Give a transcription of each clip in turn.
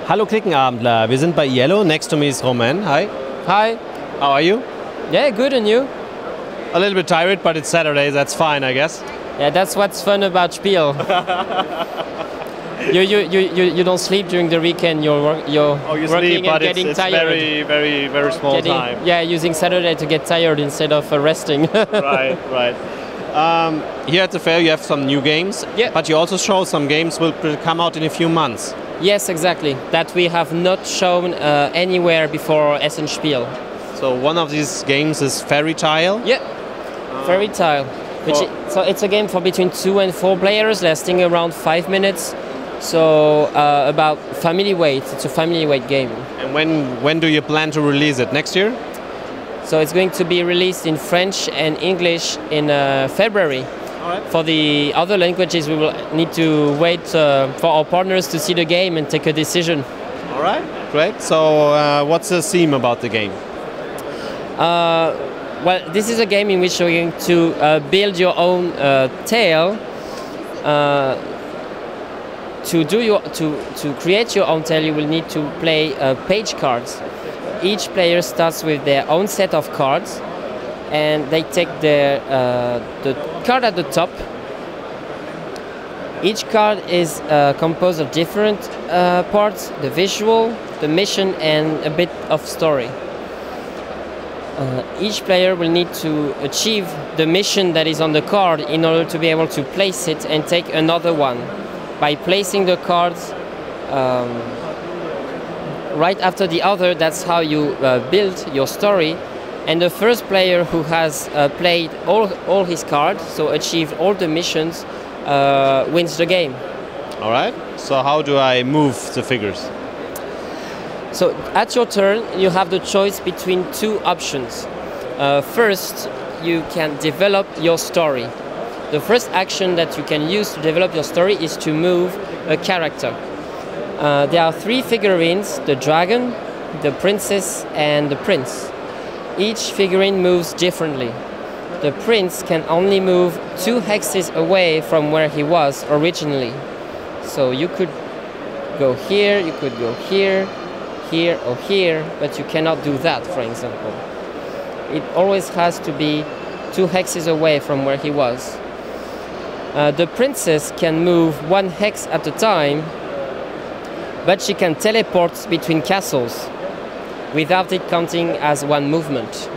Hallo Cliquenabendler, wir sind bei iello. Next to me is Romain. Hi. Hi. How are you? Yeah, good, and you? A little bit tired, but it's Saturday, that's fine, I guess. Yeah, that's what's fun about Spiel. you don't sleep during the weekend. You're You working sleep, but and getting it's tired. very small time. Yeah, using Saturday to get tired instead of resting. Right. Here at the fair you have some new games, Yeah. but you also show some games will come out in a few months. Yes, exactly. That we have not shown anywhere before Essen Spiel. So one of these games is Fairy Tile. Yeah, Fairy Tile. So it's a game for between 2 and 4 players, lasting around 5 minutes. So about family weight. It's a family weight game. And when do you plan to release it? Next year? So it's going to be released in French and English in February. Alright. For the other languages, we will need to wait for our partners to see the game and take a decision. All right, great. So what's the theme about the game? Well, this is a game in which you're going to build your own tale. To create your own tale, you will need to play page cards. Each player starts with their own set of cards, and they take the card at the top. Each card is composed of different parts: the visual, the mission, and a bit of story. Each player will need to achieve the mission that is on the card in order to be able to place it and take another one. By placing the cards right after the other, that's how you build your story. And the first player who has played all his cards, so achieved all the missions, wins the game. All right. So how do I move the figures? So at your turn, you have the choice between 2 options. First, you can develop your story. The first action that you can use to develop your story is to move a character. There are 3 figurines: the dragon, the princess, and the prince. Each figurine moves differently. The prince can only move 2 hexes away from where he was originally. So you could go here, you could go here, here or here, but you cannot do that, for example. It always has to be 2 hexes away from where he was. The princess can move 1 hex at a time, but she can teleport between castles without it counting as one movement.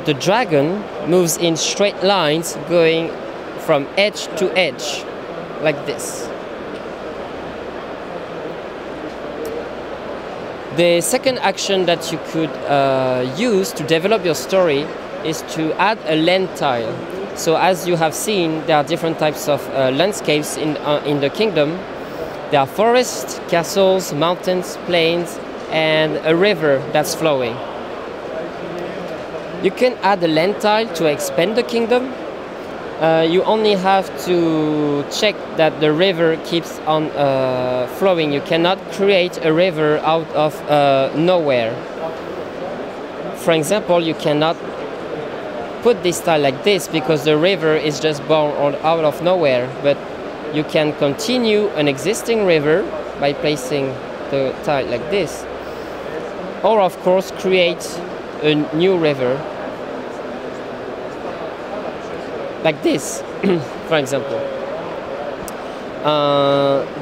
The dragon moves in straight lines, going from edge to edge, like this. The second action that you could use to develop your story is to add a land tile. So as you have seen, there are different types of landscapes in the kingdom. There are forests, castles, mountains, plains, and a river that's flowing. You can add a land tile to expand the kingdom. You only have to check that the river keeps on flowing. You cannot create a river out of nowhere. For example, you cannot put this tile like this because the river is just born out of nowhere, but you can continue an existing river by placing the tile like this, or of course create a new river like this, for example.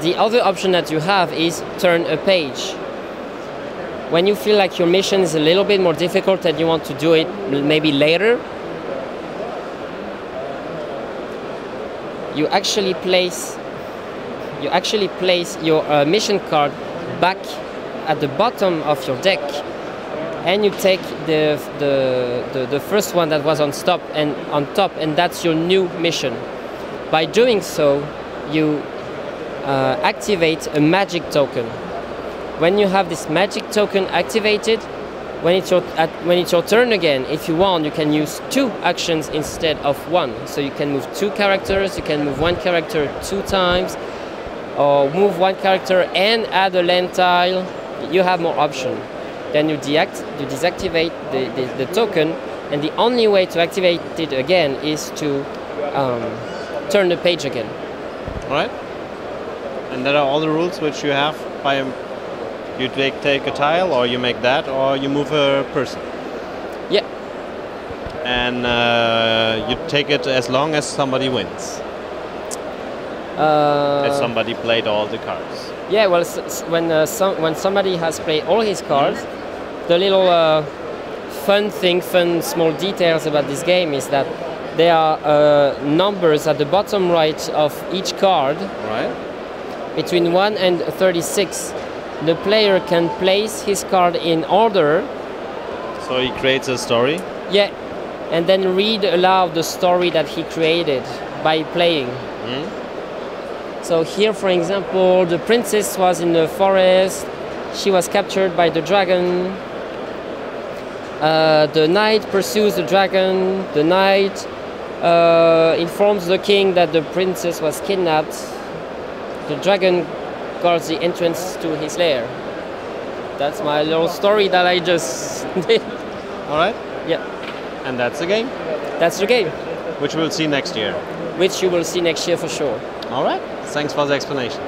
The other option that you have is turn a page. When you feel like your mission is a little bit more difficult and you want to do it maybe later, you actually place your mission card back at the bottom of your deck, and you take the first one that was on top, and that's your new mission. By doing so, you activate a magic token. When you have this magic token activated, when it's your turn again, if you want, you can use 2 actions instead of 1. So you can move 2 characters, you can move 1 character 2 times, or move 1 character and add a land tile. You have more options. Then you deactivate the token, and the only way to activate it again is to turn the page again. All right. And that are all the rules which you have by you take a tile, or you make that, or you move a person. Yeah. And you take it as long as somebody wins. As somebody played all the cards. Yeah, well, when somebody has played all his cards, the little fun small details about this game is that there are numbers at the bottom right of each card. Right. Between 1 and 36. The player can place his card in order. So he creates a story? Yeah, and then read aloud the story that he created by playing. So here, for example, the princess was in the forest. She was captured by the dragon. The knight pursues the dragon. The knight informs the king that the princess was kidnapped. The dragon guards the entrance to his lair. That's my little story that I just did. All right. Yeah. And that's the game? That's the game. Which we'll see next year. Which you will see next year for sure. All right. Thanks for the explanation.